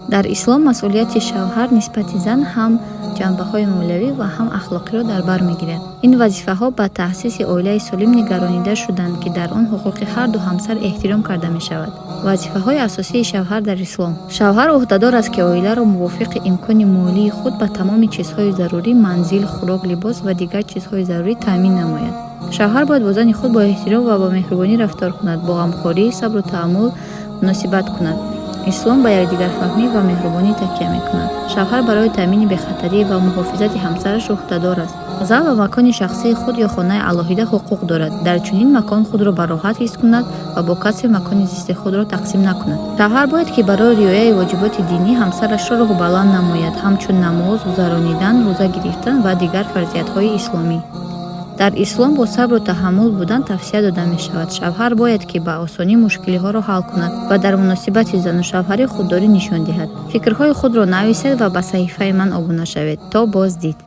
дар ислом масъулияти шавҳар нисбати зан ҳам ҷанбаҳои молиявӣ ва ҳам ахлоқиро дар бар мегирад. Ин вазифаҳо ба таъсиси оилаи солим нигаронида шуданд, ки дар он ҳуқуқи ҳарду ҳамсар эҳтиром карда мешавад. Вазифаҳои асосии шавҳар дар ислом. Шавҳар ӯҳдадор аст, ки оиларо мувофиқи имкони молии худ ба тамоми чизҳои зарурӣ, манзил, хӯрок, либос ва дигар чизҳои зарурӣ таъмин намояд. Шавҳар бояд бо зани худ бо эҳтиром ва бо меҳрубонӣ рафтор кунад, бо ғамхорӣ, сабру таҳаммул муносибат кунад. ислом ба якдигарфаҳмӣ ва меҳрубонӣ такя мекунад. Шавҳар барои таъмини бехатарӣ ва муҳофизати ҳамсараш ӯҳдадор аст. зан ба макони шахсии худ ё хонаи алоҳида ҳуқуқ дорад. дар чунин макон худро ба роҳат ҳис кунад ва бо касе макони зисти худро тақсим накунад. шавҳар бояд, ки барои риояи воҷиботи динӣ ҳамсарашро рӯҳбаланд намояд, ҳамчун намоз гузаронидан, рӯза гирифтан ва дигар фарзиятҳои исломӣ. дар ислом бо сабру таҳаммул будан тавсия дода мешавад. шавҳар бояд, ки ба осонӣ мушкилиҳоро ҳал кунад ва дар муносибати зану шавҳарӣ худдорӣ нишон диҳад. фикрҳои худро нависед ва ба саҳифаи ман обуна шавед. То боздид.